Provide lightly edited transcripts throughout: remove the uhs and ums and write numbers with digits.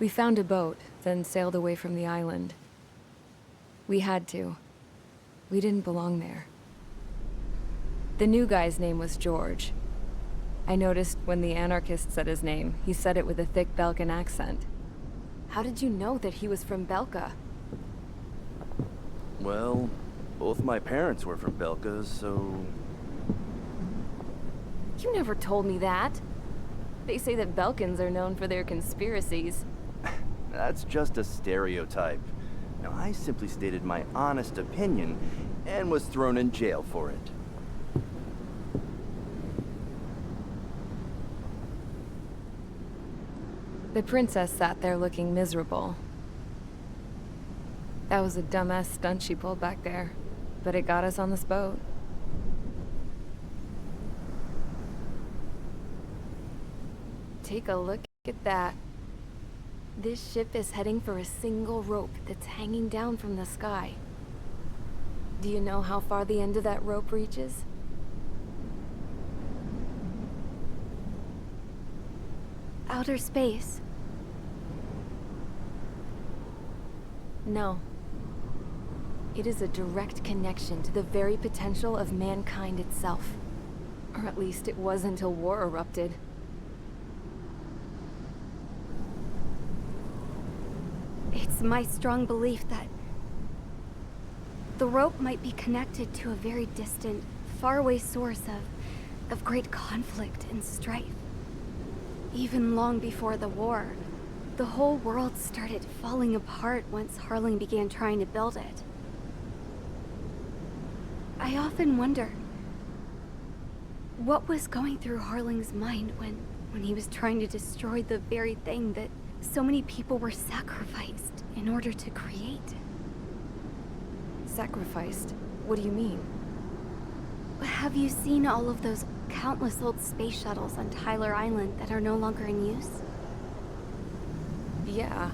We found a boat, then sailed away from the island. We had to. We didn't belong there. The new guy's name was George. I noticed when the anarchist said his name, he said it with a thick Belkan accent. How did you know that he was from Belka? Well, both my parents were from Belka, so... You never told me that. They say that Belkans are known for their conspiracies. That's just a stereotype. Now, I simply stated my honest opinion and was thrown in jail for it. The princess sat there looking miserable. That was a dumbass stunt she pulled back there, but it got us on this boat. Take a look at that. This ship is heading for a single rope that's hanging down from the sky. Do you know how far the end of that rope reaches? Outer space. No. It is a direct connection to the very potential of mankind itself. Or at least it was until war erupted. It's my strong belief that the rope might be connected to a very distant, faraway source of great conflict and strife. Even long before the war, the whole world started falling apart once Harling began trying to build it. I often wonder what was going through Harling's mind when he was trying to destroy the very thing that so many people were sacrificed in order to create. Sacrificed? What do you mean? Have you seen all of those countless old space shuttles on Tyler Island that are no longer in use? Yeah.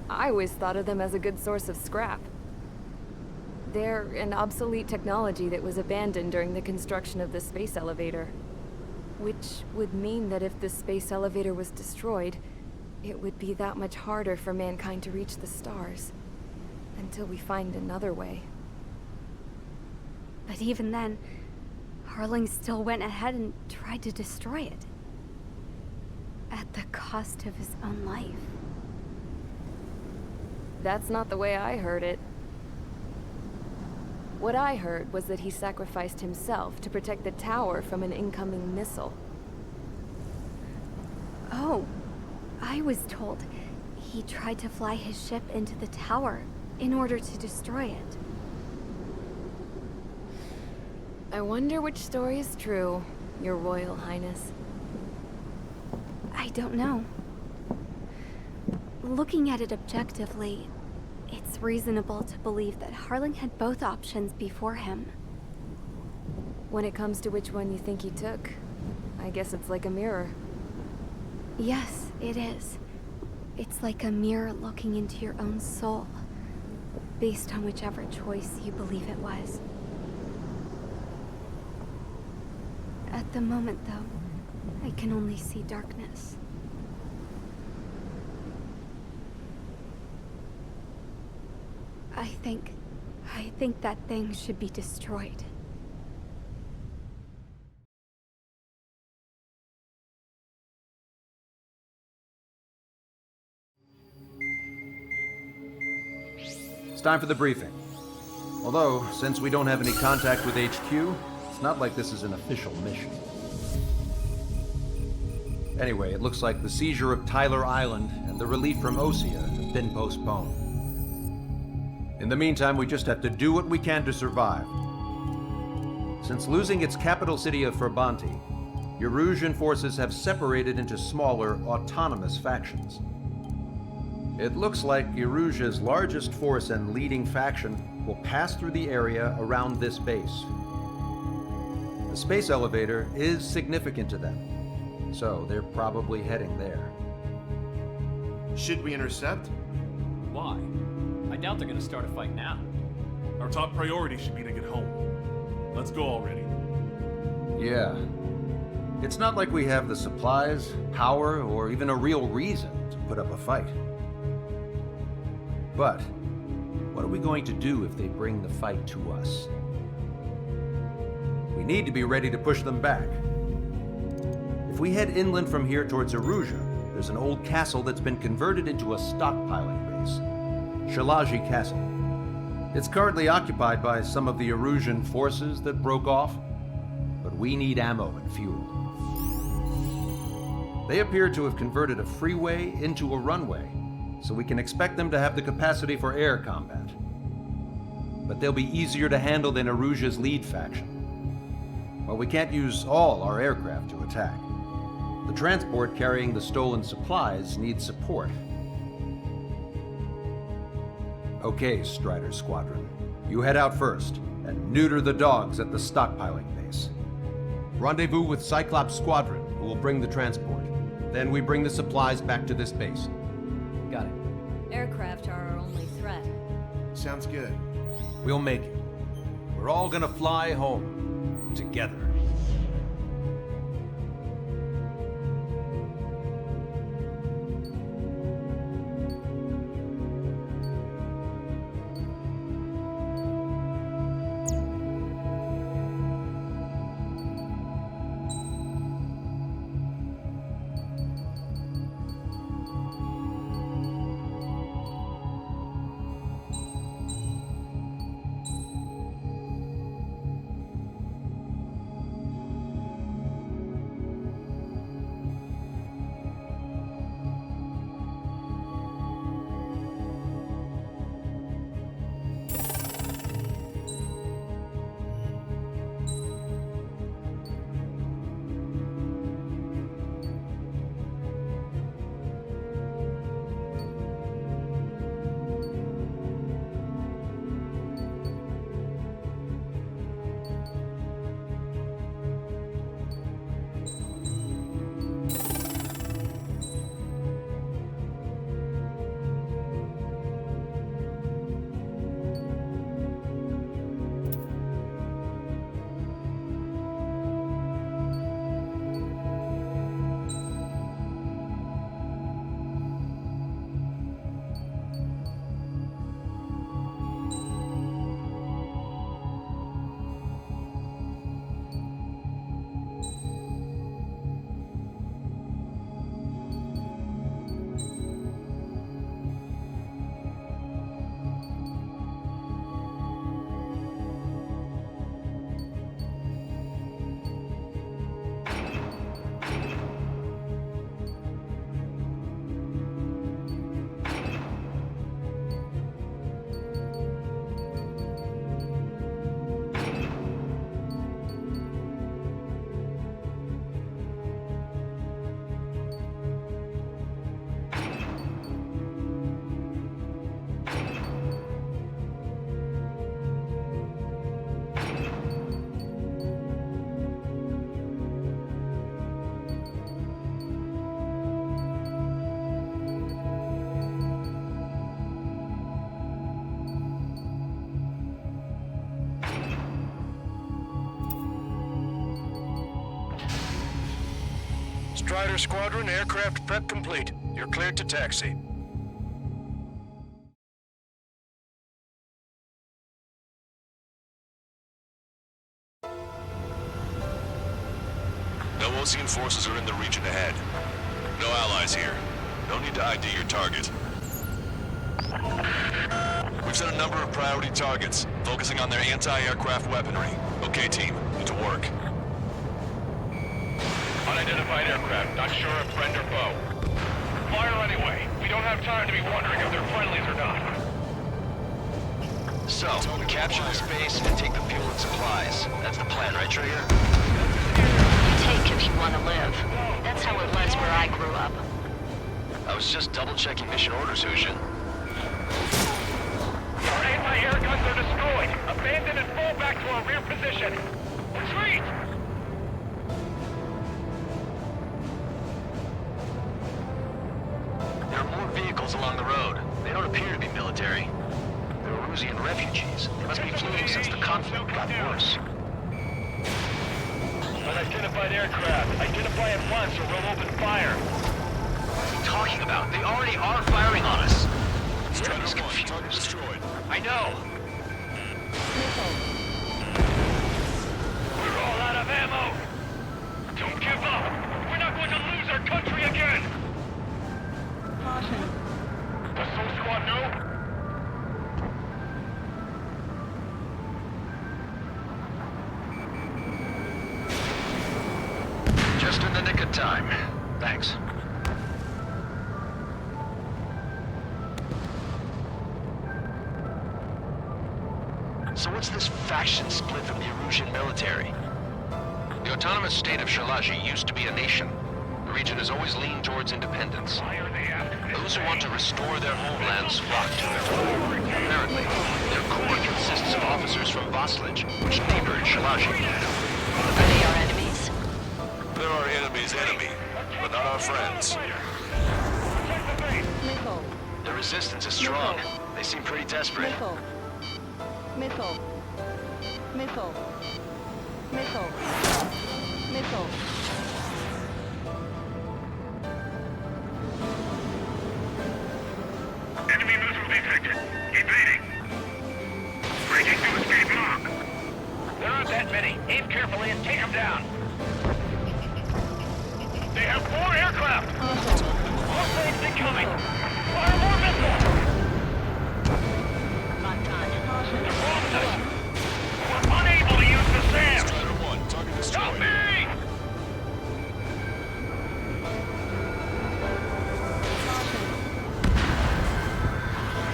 I always thought of them as a good source of scrap. They're an obsolete technology that was abandoned during the construction of the space elevator. Which would mean that if the space elevator was destroyed, it would be that much harder for mankind to reach the stars. Until we find another way. But even then, Harling still went ahead and tried to destroy it. At the cost of his own life. That's not the way I heard it. What I heard was that he sacrificed himself to protect the tower from an incoming missile. Oh, I was told he tried to fly his ship into the tower in order to destroy it. I wonder which story is true, Your Royal Highness. I don't know. Looking at it objectively, it's reasonable to believe that Harling had both options before him. When it comes to which one you think he took, I guess it's like a mirror. Yes, it is. It's like a mirror looking into your own soul, based on whichever choice you believe it was. At the moment, though, I can only see darkness. I think that thing should be destroyed. It's time for the briefing. Although, since we don't have any contact with HQ, it's not like this is an official mission. Anyway, it looks like the seizure of Tyler Island and the relief from Osea have been postponed. In the meantime, we just have to do what we can to survive. Since losing its capital city of Ferbanti, Erusian forces have separated into smaller, autonomous factions. It looks like Erusia's largest force and leading faction will pass through the area around this base. The space elevator is significant to them, so they're probably heading there. Should we intercept? Why? I doubt they're gonna start a fight now. Our top priority should be to get home. Let's go already. Yeah. It's not like we have the supplies, power, or even a real reason to put up a fight. But what are we going to do if they bring the fight to us? We need to be ready to push them back. If we head inland from here towards Aruja, there's an old castle that's been converted into a stockpiling base. Shalaji Castle. It's currently occupied by some of the Arusian forces that broke off, but we need ammo and fuel. They appear to have converted a freeway into a runway, so we can expect them to have the capacity for air combat. But they'll be easier to handle than Aruja's lead faction. While we can't use all our aircraft to attack, the transport carrying the stolen supplies needs support. Okay, Strider Squadron. You head out first and neuter the dogs at the stockpiling base. Rendezvous with Cyclops Squadron, who will bring the transport. Then we bring the supplies back to this base. Got it. Aircraft are our only threat. Sounds good. We'll make it. We're all gonna fly home together. Strider Squadron, aircraft prep complete. You're cleared to taxi. No Osean forces are in the region ahead. No allies here. No need to ID your target. We've set a number of priority targets, focusing on their anti-aircraft weaponry. Okay, team, get to work. Unidentified aircraft, not sure if friend or foe. Fire anyway. We don't have time to be wondering if they're friendlies or not. So, capture the space and take the fuel and supplies. That's the plan, right, Trigger? You take if you want to live. That's how it was where I grew up. I was just double-checking mission orders, Hushin. Our anti-air guns are destroyed. Abandon and fall back to our rear position. Retreat! There are more vehicles along the road. They don't appear to be military. They're Arusian refugees. They must be fleeing since the conflict got worse. Unidentified aircraft. Identify at once or we'll open fire. talking about? They already are firing on us. Strider He's 1, target confused. destroyed. I know. We're all out of ammo! Don't give up! We're not going to lose our country again! Caution. Does Soul Squad know? Just in the nick of time. Thanks. So what's this faction split from the Erusian military? The autonomous state of Shalaji used to be a nation. The region has always leaned towards independence. Why are they after this? Those who want to restore their homelands flock to their flag. Apparently, their core consists of officers from Vaslij, which neighbored Shalaji. Are they our enemies? They're our enemy's enemy, but not our friends. Missile. The resistance is strong. They seem pretty desperate. Missile. Missile. Missile. Missile. Missile. Enemy missile detected. Evading. Breaking to escape lock. There aren't that many. Aim carefully and take them down. They have 4 aircraft. More planes incoming. Fire more missiles. They're bombing us. We're unable to use the SAM. Strider 1, target Help destroyed. me!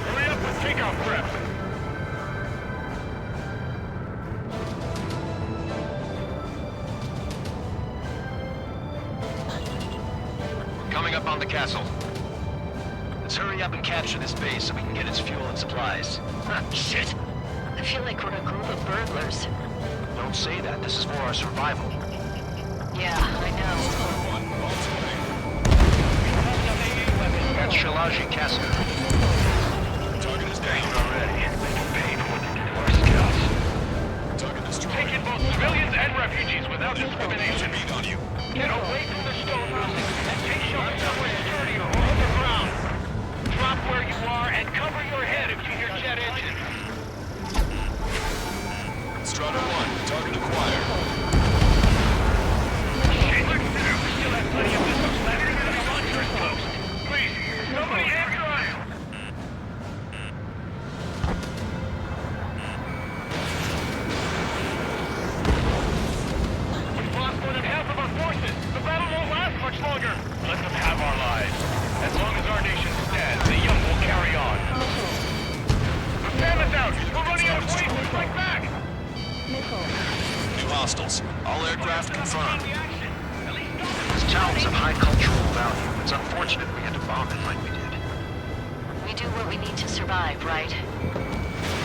Hurry up with takeoff prep. Coming up on the castle. Let's hurry up and capture this base so we can get its fuel and supplies. Shit. I feel like we're a group of burglars. Don't say that. This is for our survival. Yeah, I know. That's Shalaji Castle. Target is Down down. already. They can pay more than do our scouts. Target destroyed. Taking both civilians and refugees without discrimination. Beat on you. Get away from the stone housing and take shelter somewhere sturdier or underground. Drop where you are and cover your head if you hear jet engines. Strider 1, target acquired. Shit, we still have plenty of missiles left in the launcher post. Please, somebody have your eye out. We've lost more than half of our forces. The battle won't last much longer. Let them have our lives. As long as our nation stands, the young will carry on. The SAM is out. We're running out of ways to strike back. Missile. New hostiles. All aircraft confirmed. This town's of high cultural value. It's unfortunate we had to bomb it like we did. We do what we need to survive, right?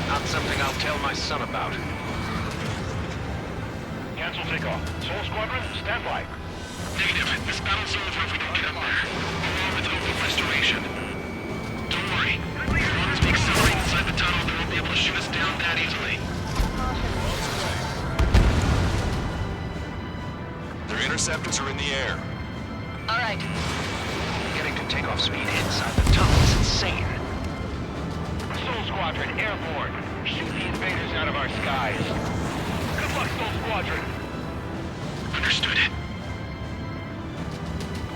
Not something I'll tell my son about. Cancel takeoff. Soul Squadron, stand by. Negative. This battle's over if we don't get up there. Along with hope of restoration. Don't worry. As long as we accelerate inside the tunnel, they won't be able to shoot us down that easily. Their interceptors are in the air. All right. Getting to takeoff speed inside the tunnel is insane. Soul Squadron, airborne. Shoot the invaders out of our skies. Good luck, Soul Squadron. Understood.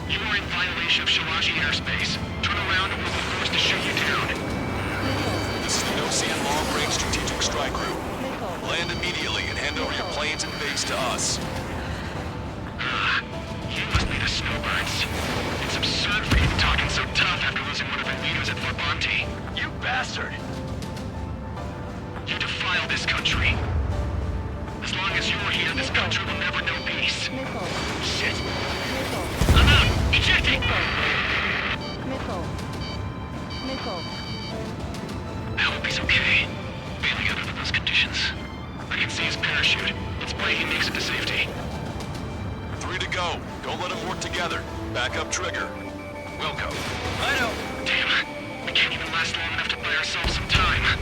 You are in violation of Shalaji airspace. Turn around and we'll be forced to shoot you down. This is the No-SAM long-range strategic strike group. Land immediately and hand over your planes and base to us. You must be the snowbirds. It's absurd for you talking so tough after losing one of your leaders at Fort Bonte. You bastard! You defile this country. As long as you're here, this country will never know peace. Shit! I'm out! Ejecting! Missile. Missile. I hope he's okay. Bailing out under those conditions. I can see his parachute. Let's pray he makes it to safety. 3 to go. Don't let them work together. Back up trigger. Wilco. I know. Damn. We can't even last long enough to buy ourselves some time.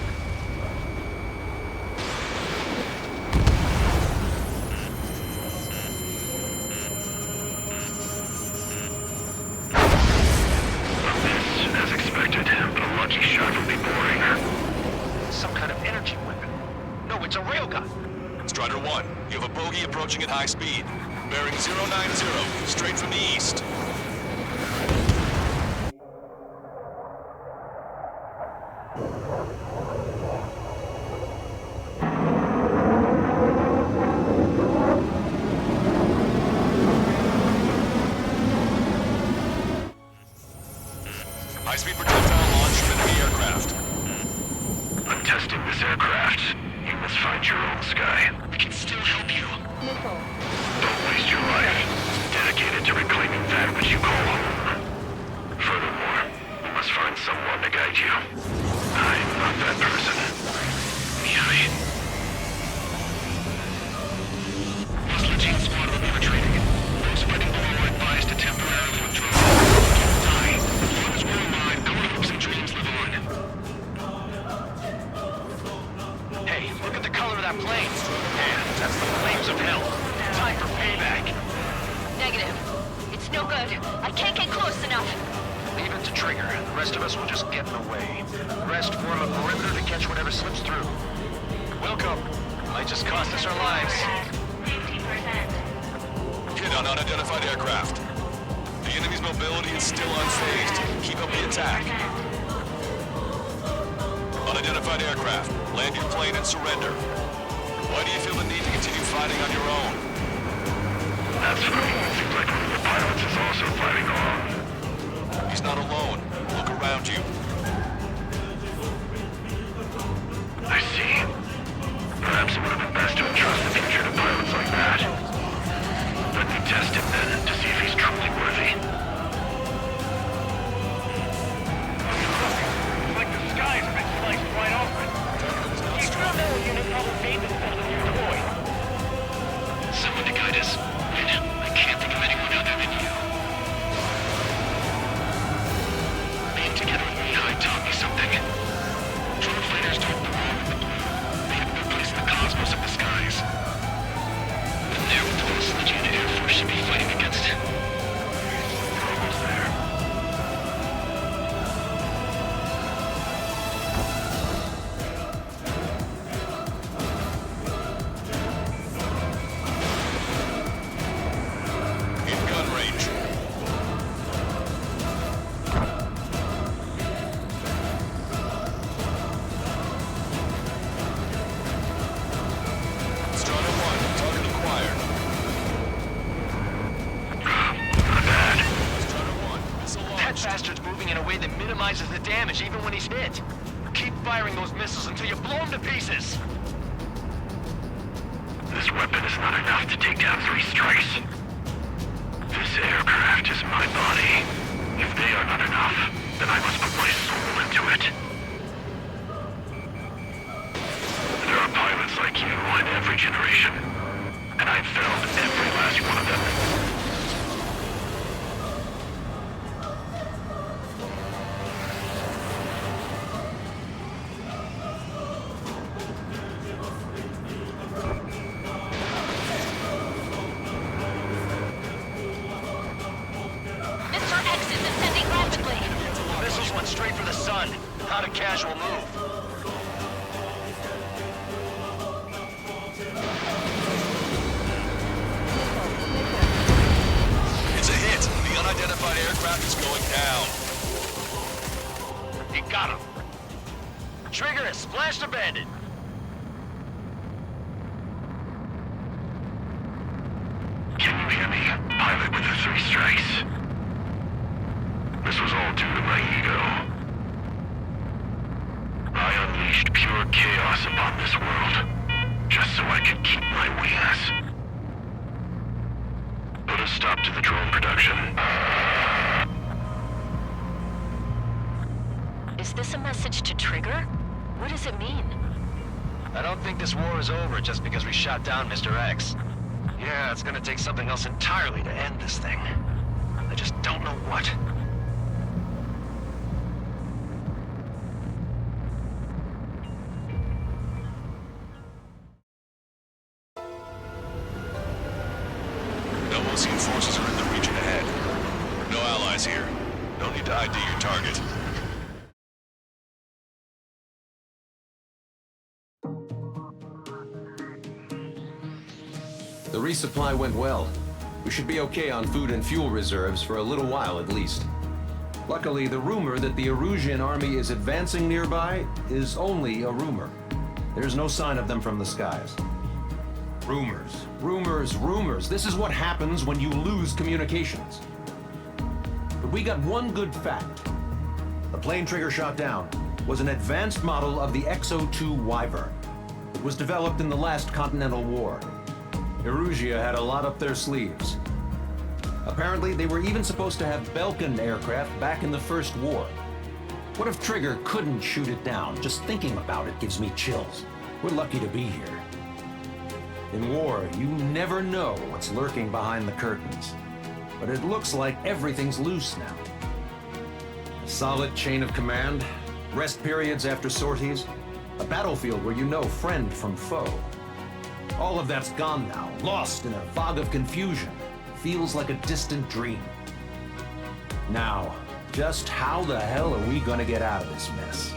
Strider 1, you have a bogey approaching at high speed. Bearing 090, straight from the east. High-speed projectile launch from enemy aircraft. I'm testing this aircraft. You must find your own sky. We can still help you. Missile. Don't waste your life. Dedicate it to reclaiming that which you call home. Furthermore, you must find someone to guide you. I'm not that person. Mihaly. Hostile squad will be retreating. Those spreading below are advised to temporarily withdraw. Die. As long as we're alive, our hopes and dreams live on. Hey, look at the color of that plane. Man, that's the flames of hell. Time for payback. Negative. It's no good. I can't get close enough. Leave it to Trigger. The rest of us will just get in the way. The rest form a perimeter to catch whatever slips through. Welcome. Might just cost us our lives. 50%. Hit on unidentified aircraft. The enemy's mobility is still unfazed. Keep up the attack. Unidentified aircraft. Land your plane and surrender. Why do you feel the need to continue fighting on your own? That's funny. Seems like one of the pilots is also fighting alone. He's not alone. Look around you. I see. Perhaps it would have been best to entrust the future to pilots like that. Let me test him then, to see if he's truly worthy. It's like the sky's been sliced right open. These drill metal units probably made themselves a new toy. Someone to guide us. I can't think of anyone other than you. Being together with Mihaly taught me something. Drone fighters don't belong in the blue. They have no place in the cosmos of the skies. And they're what the most legit Air Force should be fighting against. We're almost there. In gun range. Strider 1, target acquired. Strider 1, missile That launched. bastard's moving in a way that minimizes the damage even when he's hit. Keep firing those missiles until you blow him to pieces. This weapon is not enough to take down 3 strikes. This aircraft is my body. If they are not enough, then I must put my soul into it. There are pilots like you in every generation, and I've failed every last one of them. Mr. X is ascending rapidly. The missiles went straight for the sun. Not a casual move. It's a hit. The unidentified aircraft is going down. He got him. Trigger has splashed a bandit. Can you hear me, pilot with the 3 strikes? This was all due to my ego. I unleashed pure chaos upon this world, just so I could keep my wings. Put a stop to the drone production. Is this a message to Trigger? What does it mean? I don't think this war is over just because we shot down Mr. X. Yeah, it's gonna take something else entirely to end this thing. I just don't know what. No Osean forces are in the region ahead. No allies here. No need to ID your target. The resupply went well. We should be okay on food and fuel reserves for a little while at least. Luckily, the rumor that the Erusian army is advancing nearby is only a rumor. There's no sign of them from the skies. Rumors, rumors, rumors. This is what happens when you lose communications. But we got one good fact. The plane Trigger shot down was an advanced model of the XO-2 Wyvern. It was developed in the last Continental War. Erusia had a lot up their sleeves. Apparently, they were even supposed to have Belkin aircraft back in the First War. What if Trigger couldn't shoot it down? Just thinking about it gives me chills. We're lucky to be here. In war, you never know what's lurking behind the curtains. But it looks like everything's loose now. A solid chain of command, rest periods after sorties, a battlefield where you know friend from foe. All of that's gone now, lost in a fog of confusion. Feels like a distant dream. Now, just how the hell are we gonna get out of this mess?